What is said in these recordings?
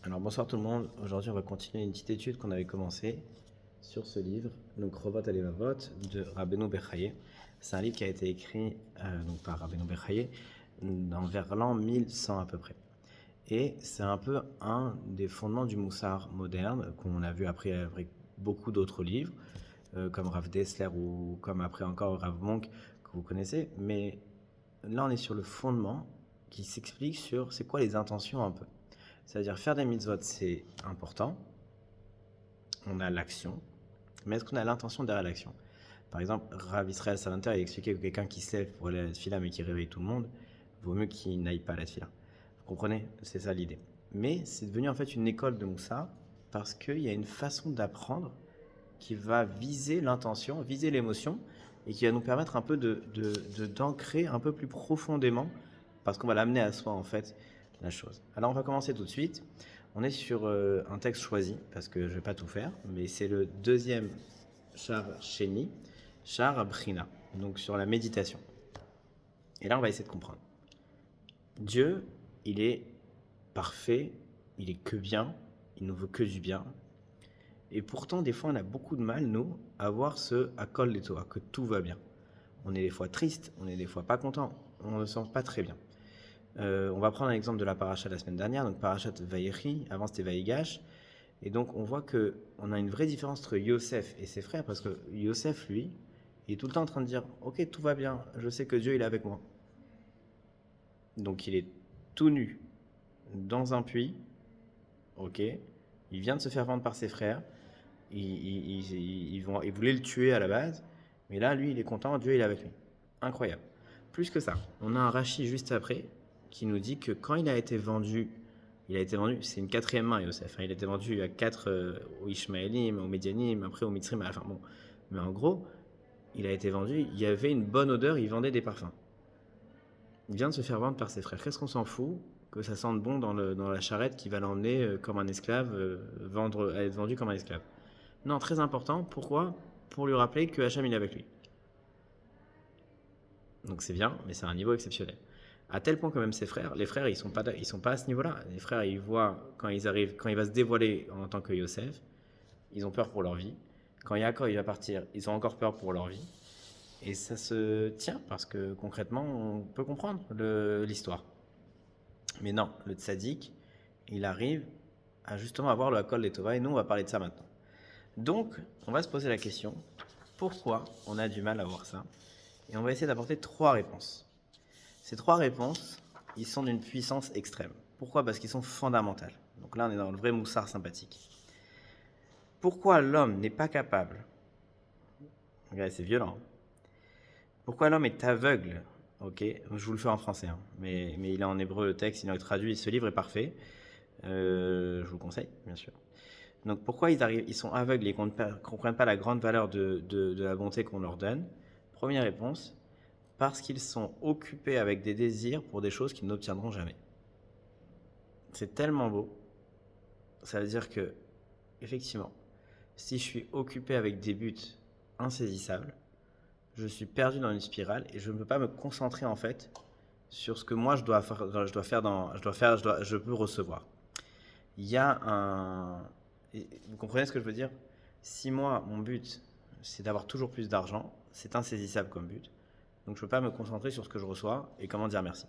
Alors bonsoir tout le monde, aujourd'hui on va continuer une petite étude qu'on avait commencée sur ce livre, donc Rovot Alevavot de Rabbeinu Bechaye. C'est un livre qui a été écrit donc par Rabbeinu Bechaye vers l'an 1100 à peu près. Et c'est un peu un des fondements du Moussar moderne qu'on a vu après avec beaucoup d'autres livres, comme Rav Dessler ou comme après encore Rav Monk que vous connaissez. Mais là on est sur le fondement qui s'explique sur c'est quoi les intentions un peu. C'est-à-dire faire des mitzvot, c'est important. On a l'action. Mais est-ce qu'on a l'intention derrière l'action? Par exemple, Rav Israël Salanter a expliqué que quelqu'un qui se lève pour aller à la tefila mais qui réveille tout le monde, vaut mieux qu'il n'aille pas à la tefila. Vous comprenez? C'est ça l'idée. Mais c'est devenu en fait une école de Moussa parce qu'il y a une façon d'apprendre qui va viser l'intention, viser l'émotion et qui va nous permettre un peu d'ancrer un peu plus profondément parce qu'on va l'amener à soi en fait la chose. Alors on va commencer tout de suite. On est sur un texte choisi parce que je ne vais pas tout faire, mais c'est le deuxième Shar Sheni, Shar Brina, donc sur la méditation. Et là on va essayer de comprendre. Dieu, il est parfait, il est que bien, il ne veut que du bien. Et pourtant, des fois, on a beaucoup de mal, nous, à voir ce Hakol Letoa, que tout va bien. On est des fois triste, on est des fois pas content, on ne se sent pas très bien. On va prendre un exemple de la paracha de la semaine dernière, donc parachat Vayechi, avant c'était Vayigash. Et donc, on voit qu'on a une vraie différence entre Yosef et ses frères, parce que Yosef, lui, il est tout le temps en train de dire « Ok, tout va bien, je sais que Dieu, il est avec moi. » Donc, il est tout nu, dans un puits, ok, il vient de se faire vendre par ses frères, ils voulaient le tuer à la base, mais là, lui, il est content, Dieu, il est avec lui. Incroyable. Plus que ça, on a un Rashi juste après qui nous dit que quand il a été vendu, c'est une quatrième main, Yosef, il a été vendu à 4 aux Ishmaélim, aux Médianim, après aux Mitzrim, enfin bon. Mais en gros, il a été vendu, il y avait une bonne odeur, il vendait des parfums. Il vient de se faire vendre par ses frères. Qu'est-ce qu'on s'en fout que ça sente bon dans la charrette qui va l'emmener comme un esclave, être vendu comme un esclave. Non, très important. Pourquoi? Pour lui rappeler que Hacham il est avec lui. Donc c'est bien, mais c'est un niveau exceptionnel. À tel point que même ses frères, les frères, ils sont pas à ce niveau-là. Les frères, ils voient quand il va se dévoiler en tant que Yosef, ils ont peur pour leur vie. Quand Yaakov il va partir, ils ont encore peur pour leur vie. Et ça se tient parce que concrètement, on peut comprendre l'histoire. Mais non, le tzaddik, il arrive à justement avoir le Hakol Letova et nous, on va parler de ça maintenant. Donc, on va se poser la question, pourquoi on a du mal à voir ça? Et on va essayer d'apporter 3 réponses. Ces 3 réponses, ils sont d'une puissance extrême. Pourquoi? Parce qu'ils sont fondamentales. Donc là, on est dans le vrai moussard sympathique. Pourquoi l'homme n'est pas capable? Regardez, c'est violent. Pourquoi l'homme est aveugle? Ok, je vous le fais en français, mais il est en hébreu le texte, il est traduit. Ce livre est parfait. Je vous le conseille, bien sûr. Donc pourquoi ils sont aveugles et ne comprennent pas la grande valeur de la bonté qu'on leur donne? Première réponse, parce qu'ils sont occupés avec des désirs pour des choses qu'ils n'obtiendront jamais. C'est tellement beau. Ça veut dire que, effectivement, si je suis occupé avec des buts insaisissables, je suis perdu dans une spirale et je ne peux pas me concentrer en fait sur ce que moi je peux recevoir. Il y a un... Vous comprenez ce que je veux dire? Si moi, mon but, c'est d'avoir toujours plus d'argent, c'est insaisissable comme but. Donc je ne peux pas me concentrer sur ce que je reçois et comment dire merci.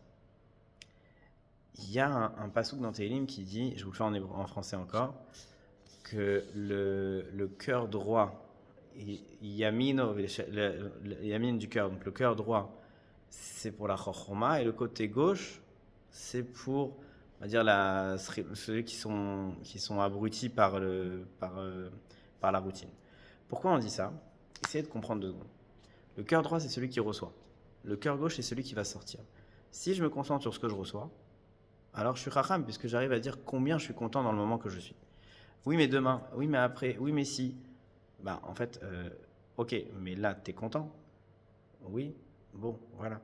Il y a un passouk dans Tehillim qui dit, je vous le fais en français encore, que le cœur droit, Yamino, le Yamin du cœur, donc le cœur droit, c'est pour la Chochoma, et le côté gauche, c'est pour, on va dire, ceux qui sont abrutis par la routine. Pourquoi on dit ça? Essayez de comprendre 2 secondes. Le cœur droit, c'est celui qui reçoit. Le cœur gauche, c'est celui qui va sortir. Si je me concentre sur ce que je reçois, alors je suis chacham, puisque j'arrive à dire combien je suis content dans le moment que je suis. Oui, mais demain, oui, mais après, oui, mais si. Bah, en fait, ok, mais là, t'es content? Oui, bon, voilà.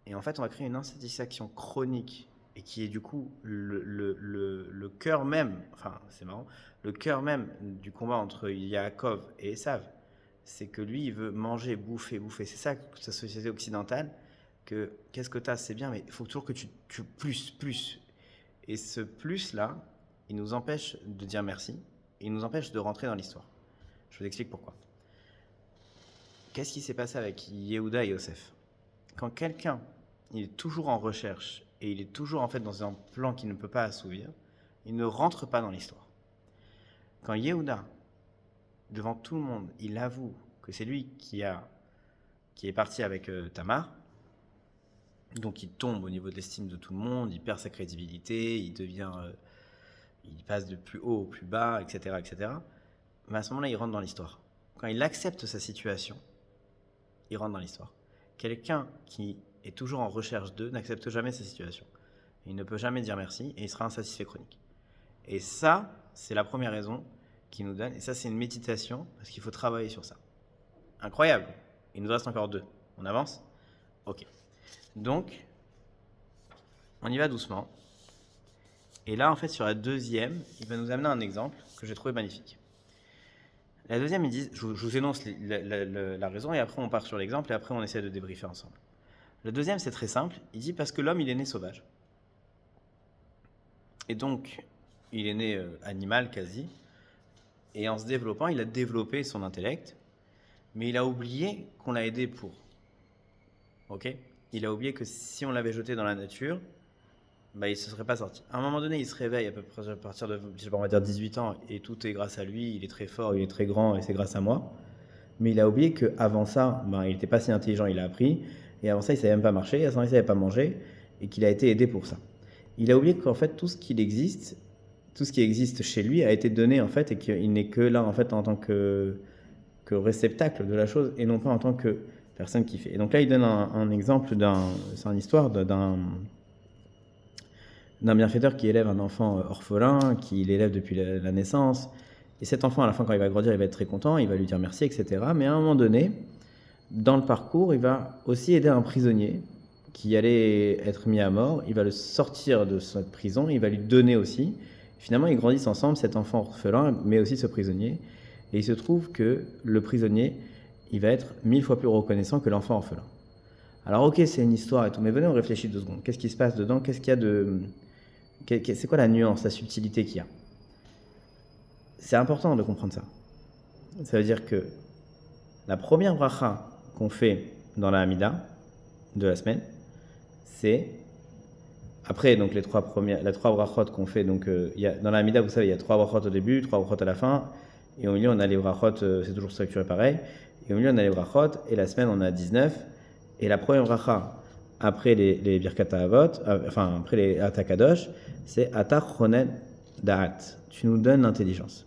Et en fait, on va créer une insatisfaction chronique et qui est du coup le cœur même, enfin, c'est marrant, le cœur même du combat entre Yaakov et Esav. C'est que lui, il veut manger, bouffer, bouffer. C'est ça, sa société occidentale, que qu'est-ce que t'as, c'est bien, mais il faut toujours que tu plus. Et ce plus-là, il nous empêche de dire merci, et il nous empêche de rentrer dans l'histoire. Je vous explique pourquoi. Qu'est-ce qui s'est passé avec Yehuda et Yosef? Quand quelqu'un il est toujours en recherche et il est toujours en fait dans un plan qu'il ne peut pas assouvir, il ne rentre pas dans l'histoire. Quand Yehuda, devant tout le monde, il avoue que c'est lui qui est parti avec Tamar, donc il tombe au niveau de l'estime de tout le monde, il perd sa crédibilité, il passe de plus haut au plus bas, etc., etc. Mais à ce moment-là, il rentre dans l'histoire. Quand il accepte sa situation, il rentre dans l'histoire. Quelqu'un qui est toujours en recherche d'eux n'accepte jamais sa situation. Il ne peut jamais dire merci et il sera insatisfait chronique. Et ça, c'est la première raison qu'il nous donne. Et ça, c'est une méditation parce qu'il faut travailler sur ça. Incroyable. Il nous reste encore 2. On avance ? Ok. Donc, on y va doucement. Et là, en fait, sur la deuxième, il va nous amener un exemple que j'ai trouvé magnifique. La deuxième, il dit, je vous énonce la raison et après on part sur l'exemple et après on essaie de débriefer ensemble. La deuxième, c'est très simple. Il dit parce que l'homme, il est né sauvage. Et donc, il est né animal quasi. Et en se développant, il a développé son intellect. Mais il a oublié qu'on l'a aidé pour. Ok ? Il a oublié que si on l'avait jeté dans la nature, il ne se serait pas sorti. À un moment donné, il se réveille à peu près à partir de, on va dire 18 ans, et tout est grâce à lui, il est très fort, il est très grand, et c'est grâce à moi. Mais il a oublié qu'avant ça, il n'était pas si intelligent, il a appris, et avant ça, il ne savait même pas marcher, avant ça, il ne savait pas manger, et qu'il a été aidé pour ça. Il a oublié qu'en fait, tout ce qui existe chez lui a été donné, en fait, et qu'il n'est que là, en fait, en tant que réceptacle de la chose, et non pas en tant que personne qui fait. Et donc là, il donne un exemple, c'est une histoire d'un bienfaiteur qui élève un enfant orphelin, qui l'élève depuis la naissance. Et cet enfant, à la fin, quand il va grandir, il va être très content, il va lui dire merci, etc. Mais à un moment donné, dans le parcours, il va aussi aider un prisonnier qui allait être mis à mort. Il va le sortir de cette prison, il va lui donner aussi. Finalement, ils grandissent ensemble, cet enfant orphelin, mais aussi ce prisonnier. Et il se trouve que le prisonnier, il va être 1000 fois plus reconnaissant que l'enfant orphelin. Alors ok, c'est une histoire et tout, mais venez, on réfléchit 2 secondes. Qu'est-ce qui se passe dedans ? Qu'est-ce qu'il y a de... C'est quoi la nuance, la subtilité qu'il y a ? C'est important de comprendre ça. Ça veut dire que la première bracha qu'on fait dans la Hamida de la semaine, c'est après donc les 3 brachot qu'on fait. Donc dans la Hamida, vous savez, il y a 3 brachot au début, 3 brachot à la fin, et au milieu on a les brachot, c'est toujours structuré pareil. Et au milieu on a les brachot, et la semaine on a 19. Et la première bracha après les Birkat Avot, après les Atakadosh, c'est Atach Ronen Da'at. Tu nous donnes l'intelligence.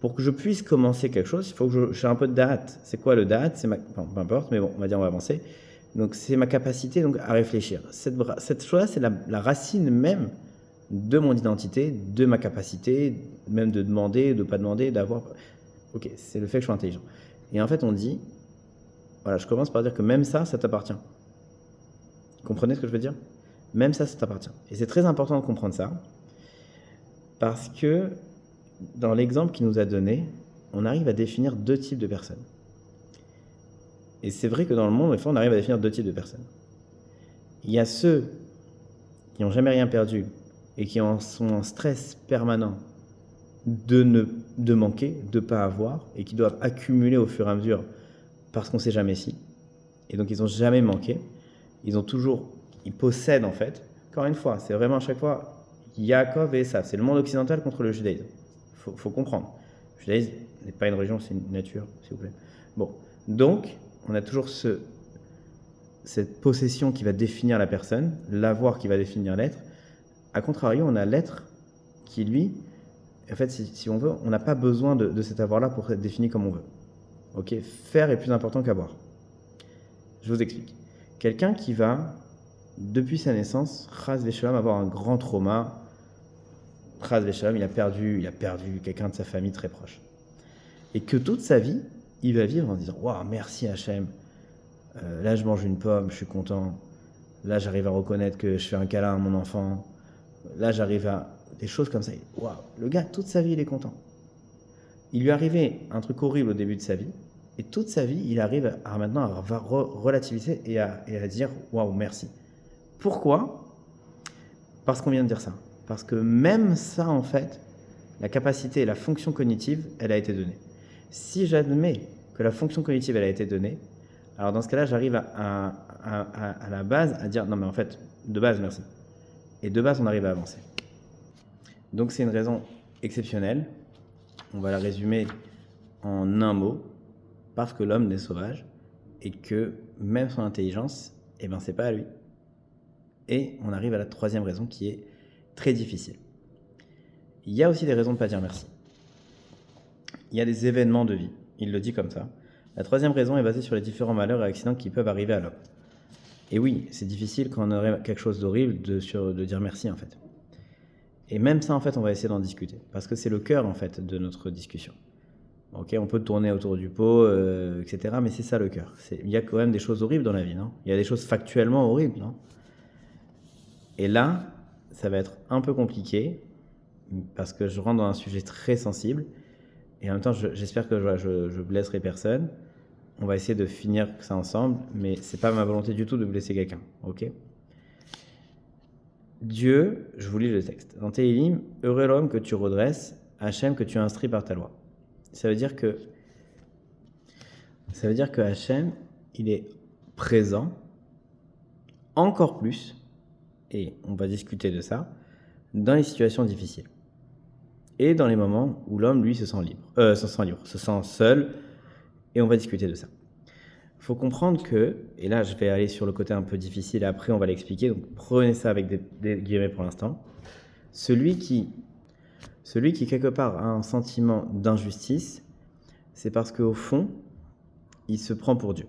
Pour que je puisse commencer quelque chose, il faut que j'ai un peu de Da'at. C'est quoi le Da'at ? Peu importe, mais bon, on va avancer. Donc c'est ma capacité donc, à réfléchir. Cette chose-là, c'est la racine même de mon identité, de ma capacité, même de demander, de ne pas demander, d'avoir... Ok, c'est le fait que je sois intelligent. Et en fait, on dit, voilà, je commence par dire que même ça t'appartient. Vous comprenez ce que je veux dire ? Même ça t'appartient. Et c'est très important de comprendre ça, parce que dans l'exemple qu'il nous a donné, on arrive à définir 2 types de personnes. Et c'est vrai que dans le monde, des fois, on arrive à définir 2 types de personnes. Il y a ceux qui n'ont jamais rien perdu et qui sont en stress permanent de manquer, de ne pas avoir, et qui doivent accumuler au fur et à mesure parce qu'on ne sait jamais si. Et donc, ils n'ont jamais manqué. Ils possèdent en fait. Encore une fois, c'est vraiment à chaque fois Yaakov et Esav. C'est le monde occidental contre le judaïsme. Faut comprendre. Le judaïsme n'est pas une religion, c'est une nature, s'il vous plaît. Bon, donc, on a toujours cette possession qui va définir la personne, l'avoir qui va définir l'être. A contrario, on a l'être qui, lui, en fait, si on veut, on n'a pas besoin de cet avoir-là pour être défini comme on veut. Ok, faire est plus important qu'avoir. Je vous explique. Quelqu'un qui va, depuis sa naissance, Chas Veshalom, avoir un grand trauma. Chas Veshalom, il a perdu quelqu'un de sa famille très proche. Et que toute sa vie, il va vivre en disant « Waouh, merci Hachem, là je mange une pomme, je suis content. Là j'arrive à reconnaître que je fais un câlin à mon enfant. Là j'arrive à... » Des choses comme ça. Waouh, le gars, toute sa vie, il est content. Il lui est arrivé un truc horrible au début de sa vie. Et toute sa vie, il arrive maintenant à relativiser et à dire « Waouh, merci ». Pourquoi ? Parce qu'on vient de dire ça. parce que même ça, en fait, la capacité et la fonction cognitive, elle a été donnée. Si j'admets que la fonction cognitive, elle a été donnée, alors dans ce cas-là, j'arrive à la base à dire, non mais en fait, de base, merci. Et de base, on arrive à avancer. Donc c'est une raison exceptionnelle. On va la résumer en un mot, parce que l'homme est sauvage et que même son intelligence, eh ben, c'est pas à lui. Et on arrive à la troisième raison qui est très difficile. Il y a aussi des raisons de ne pas dire merci. Il y a des événements de vie. Il le dit comme ça. La troisième raison est basée sur les différents malheurs et accidents qui peuvent arriver à l'homme. Et oui, c'est difficile quand on aurait quelque chose d'horrible de dire merci en fait. Et même ça en fait, on va essayer d'en discuter. Parce que c'est le cœur en fait de notre discussion. Ok, on peut tourner autour du pot, etc. Mais c'est ça le cœur. Il y a quand même des choses horribles dans la vie, non? Il y a des choses factuellement horribles, non? Et là, ça va être un peu compliqué parce que je rentre dans un sujet très sensible et en même temps, j'espère que je blesserai personne. On va essayer de finir ça ensemble, mais c'est pas ma volonté du tout de blesser quelqu'un, ok? Dieu, je vous lis le texte. Dans Téhilim, heureux l'homme que tu redresses, Hachem que tu instruis par ta loi. Ça veut dire que Hachem, il est présent encore plus, et on va discuter de ça, dans les situations difficiles. Et dans les moments où l'homme, lui, se sent seul, et on va discuter de ça. Il faut comprendre que, et là je vais aller sur le côté un peu difficile, après on va l'expliquer, donc prenez ça avec des guillemets pour l'instant. Celui qui quelque part a un sentiment d'injustice, c'est parce qu'au fond, il se prend pour Dieu.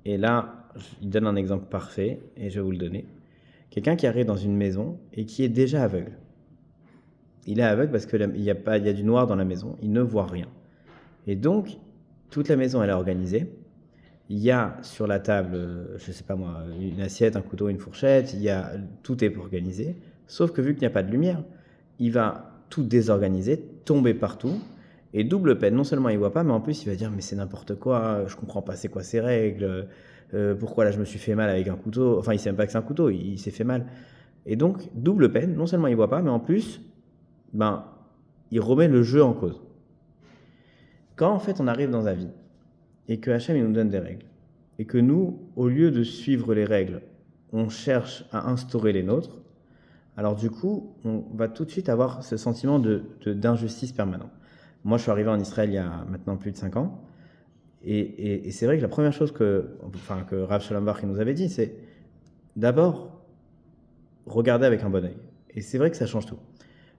Et là, il donne un exemple parfait, et je vais vous le donner. Quelqu'un qui arrive dans une maison et qui est déjà aveugle. Il est aveugle parce qu'il y a du noir dans la maison, il ne voit rien. Et donc, toute la maison elle est organisée. Il y a sur la table, je ne sais pas moi, une assiette, un couteau, une fourchette, tout est organisé. Sauf que vu qu'il n'y a pas de lumière, il va tout désorganiser, tomber partout. Et double peine, non seulement il ne voit pas, mais en plus il va dire mais c'est n'importe quoi, je ne comprends pas c'est quoi ces règles, pourquoi là je me suis fait mal avec un couteau, enfin il ne sait même pas que c'est un couteau, il s'est fait mal. Et donc double peine, non seulement il ne voit pas, mais en plus, il remet le jeu en cause. Quand en fait on arrive dans la vie, et que Hachem il nous donne des règles, et que nous, au lieu de suivre les règles, on cherche à instaurer les nôtres, alors du coup, on va tout de suite avoir ce sentiment d'injustice permanent. Moi, je suis arrivé en Israël il y a maintenant plus de 5 ans, et c'est vrai que la première chose que Rav Shalom Bach nous avait dit, c'est d'abord, regarder avec un bon œil. Et c'est vrai que ça change tout.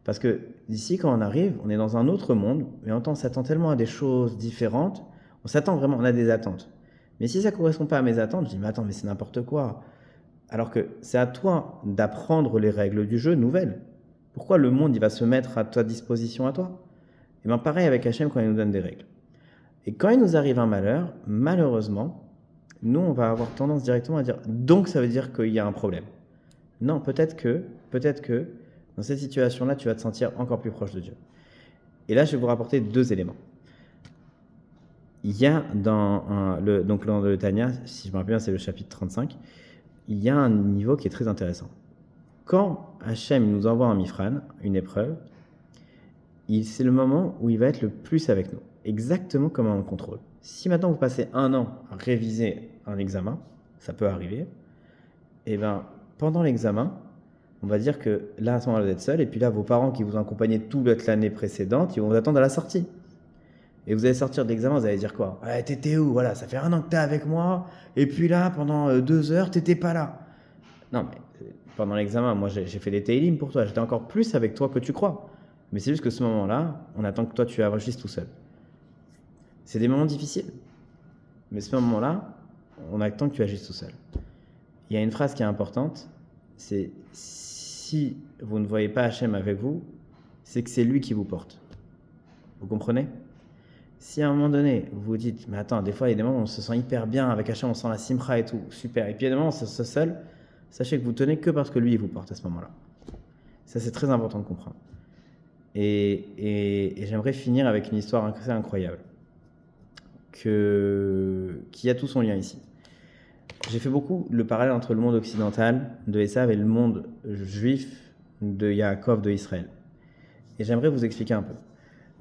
Parce que d'ici, quand on arrive, on est dans un autre monde, mais en même temps, on s'attend tellement à des choses différentes, on s'attend vraiment, on a des attentes. Mais si ça ne correspond pas à mes attentes, je dis, mais attends, mais c'est n'importe quoi. Alors que c'est à toi d'apprendre les règles du jeu nouvelles. Pourquoi le monde il va se mettre à ta disposition à toi? Et bien pareil avec Hachem quand il nous donne des règles. Et quand il nous arrive un malheur, malheureusement, nous on va avoir tendance directement à dire, donc ça veut dire qu'il y a un problème. Non, peut-être que dans cette situation-là, tu vas te sentir encore plus proche de Dieu. Et là, je vais vous rapporter 2 éléments. Il y a dans le Tanya, si je me rappelle bien, c'est le chapitre 35, il y a un niveau qui est très intéressant. Quand Hachem nous envoie un mifran, une épreuve, c'est le moment où il va être le plus avec nous, exactement comme un contrôle. Si maintenant vous passez 1 an à réviser un examen, ça peut arriver, et bien pendant l'examen, on va dire que là, à ce moment-là, vous êtes seul, et puis là, vos parents qui vous ont accompagné toute l'année précédente, ils vont vous attendre à la sortie. Et vous allez sortir d'examen, vous allez dire quoi? T'étais où? Voilà, ça fait 1 an que t'es avec moi, et puis là, pendant 2 heures, t'étais pas là. Non, mais pendant l'examen, moi, j'ai fait des Téhilim pour toi, j'étais encore plus avec toi que tu crois. Mais c'est juste que ce moment-là, on attend que toi, tu agisses tout seul. C'est des moments difficiles. Mais ce moment-là, on attend que tu agisses tout seul. Il y a une phrase qui est importante, c'est si vous ne voyez pas Hachem avec vous, c'est que c'est lui qui vous porte. Vous comprenez? Si à un moment donné, vous vous dites, mais attends, des fois, il y a des moments où on se sent hyper bien avec Hachem, on sent la simcha et tout, super. Et puis il y a des moments où on se sent seul, sachez que vous tenez que parce que lui, il vous porte à ce moment-là. Ça, c'est très important de comprendre. Et j'aimerais finir avec une histoire assez incroyable, qui a tout son lien ici. J'ai fait beaucoup le parallèle entre le monde occidental de Esav et le monde juif de Yaakov de Israël. Et j'aimerais vous expliquer un peu.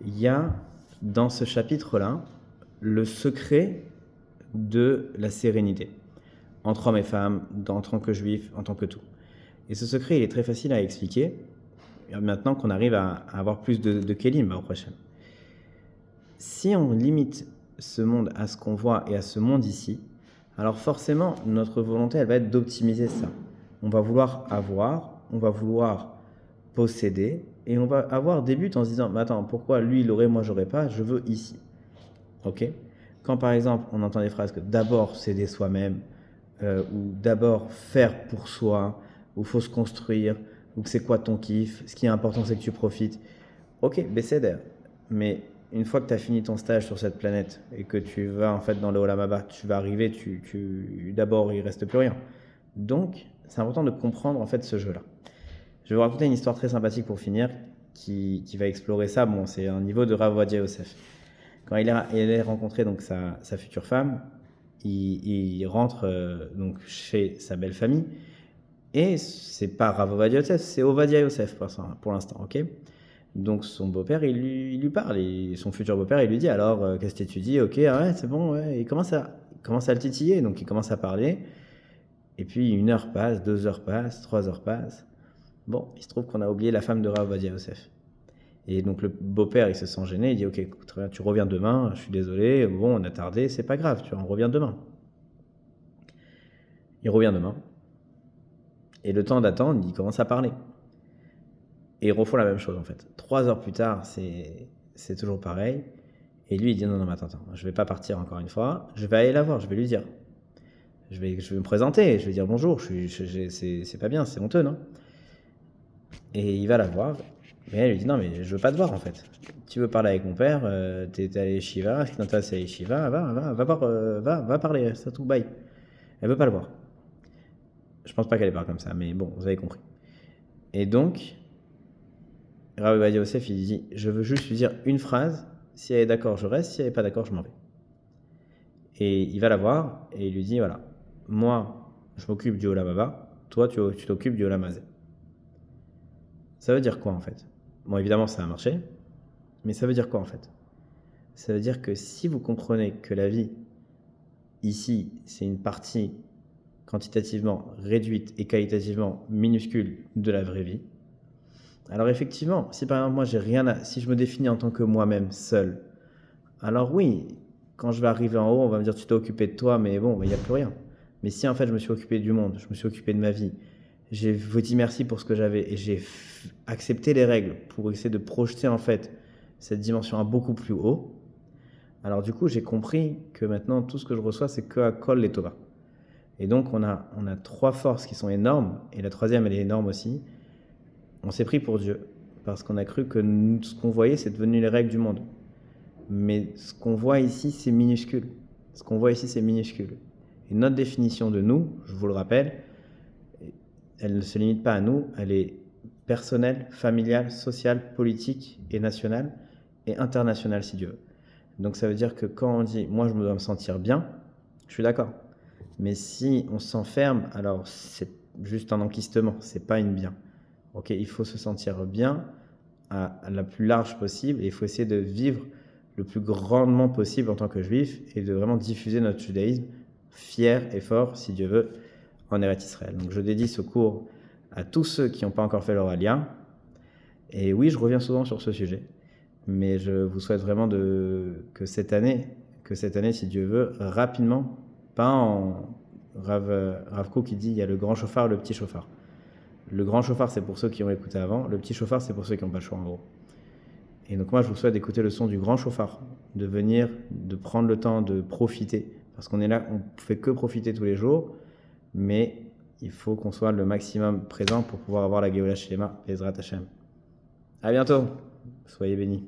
Il y a dans ce chapitre-là le secret de la sérénité entre hommes et femmes, en tant que juifs, en tant que tout. Et ce secret, il est très facile à expliquer maintenant qu'on arrive à avoir plus de kélim au prochain. Si on limite ce monde à ce qu'on voit et à ce monde ici, alors forcément, notre volonté, elle va être d'optimiser ça. On va vouloir avoir, on va vouloir posséder, et on va avoir des buts en se disant, mais attends, pourquoi lui il aurait, moi j'aurais pas, je veux ici. Ok ? Quand par exemple, on entend des phrases que d'abord s'aider soi-même, ou d'abord faire pour soi, ou faut se construire, ou que c'est quoi ton kiff, ce qui est important c'est que tu profites. Ok, bécéder. Mais une fois que tu as fini ton stage sur cette planète et que tu vas en fait dans le Olam Haba, tu vas arriver, d'abord il reste plus rien. Donc c'est important de comprendre en fait ce jeu-là. Je vais vous raconter une histoire très sympathique pour finir qui va explorer ça. Bon, c'est un niveau de Rav Ovadia Yosef. Quand il a rencontré donc sa future femme, il rentre donc chez sa belle famille et c'est pas Rav Ovadia Yosef, c'est Ovadia Yosef pour l'instant, ok ? Donc son beau-père, il lui parle, son futur beau-père, il lui dit alors qu'est-ce que tu dis ? Ok, ah ouais, c'est bon, ouais. Il commence à le titiller, donc il commence à parler. Et puis 1 heure passe, 2 heures passent, 3 heures passent. Bon, il se trouve qu'on a oublié la femme de Rav Ovadia Yosef. Et donc le beau-père, il se sent gêné, il dit ok, tu reviens demain, je suis désolé, bon, on a tardé, c'est pas grave, on revient demain. Il revient demain. Et le temps d'attendre, il commence à parler. Et ils refont la même chose en fait. 3 heures plus tard, c'est toujours pareil. Et lui, il dit non, mais attends, je vais pas partir encore une fois, je vais aller la voir, je vais lui dire. Je vais me présenter, je vais dire bonjour, c'est pas bien, c'est honteux, non ? Et il va la voir, mais elle lui dit non, mais je veux pas te voir en fait. Tu veux parler avec mon père, t'es allé Shiva, ce qui t'intéresse c'est Shiva, va parler, ça tout, bye. Elle veut pas le voir. Je pense pas qu'elle parle comme ça, mais bon, vous avez compris. Et donc, Rav Ovadia Yosef, il dit je veux juste lui dire une phrase, si elle est d'accord, je reste, si elle n'est pas d'accord, je m'en vais. Et il va la voir et il lui dit voilà, moi, je m'occupe du Olam Haba, toi, tu t'occupes du Olam Hazé. Ça veut dire quoi en fait ? Bon, évidemment, ça a marché, mais ça veut dire quoi en fait ? Ça veut dire que si vous comprenez que la vie, ici, c'est une partie quantitativement réduite et qualitativement minuscule de la vraie vie, alors effectivement, si par exemple moi si je me définis en tant que moi-même seul, alors oui, quand je vais arriver en haut, on va me dire tu t'es occupé de toi, mais bon, il n'y a plus rien. Mais si en fait je me suis occupé du monde, je me suis occupé de ma vie, j'ai dit merci pour ce que j'avais et j'ai accepté les règles pour essayer de projeter en fait cette dimension à beaucoup plus haut, alors du coup j'ai compris que maintenant tout ce que je reçois c'est que à Kol et Tova. Et donc on a 3 forces qui sont énormes, et la troisième elle est énorme aussi. On s'est pris pour Dieu, parce qu'on a cru que ce qu'on voyait, c'est devenu les règles du monde. Mais ce qu'on voit ici, c'est minuscule. Ce qu'on voit ici, c'est minuscule. Et notre définition de nous, je vous le rappelle, elle ne se limite pas à nous, elle est personnelle, familiale, sociale, politique et nationale, et internationale si Dieu veut. Donc ça veut dire que quand on dit « moi je dois me sentir bien », je suis d'accord. Mais si on s'enferme, alors c'est juste un enquistement, c'est pas une bien. Ok, il faut se sentir bien à la plus large possible et il faut essayer de vivre le plus grandement possible en tant que juif et de vraiment diffuser notre judaïsme fier et fort, si Dieu veut, en Eretz Israël. Donc je dédie ce cours à tous ceux qui n'ont pas encore fait leur alia. Et oui, je reviens souvent sur ce sujet, mais je vous souhaite vraiment que cette année, si Dieu veut, rapidement, pas en Rav Kook qui dit il y a le grand chauffard, le petit chauffard. Le grand chauffard, c'est pour ceux qui ont écouté avant. Le petit chauffard, c'est pour ceux qui n'ont pas le choix, en gros. Et donc moi, je vous souhaite d'écouter le son du grand chauffard, de venir, de prendre le temps de profiter. Parce qu'on est là, on ne fait que profiter tous les jours, mais il faut qu'on soit le maximum présent pour pouvoir avoir la Géoula Shlema, Bezrat Hashem. À bientôt, soyez bénis.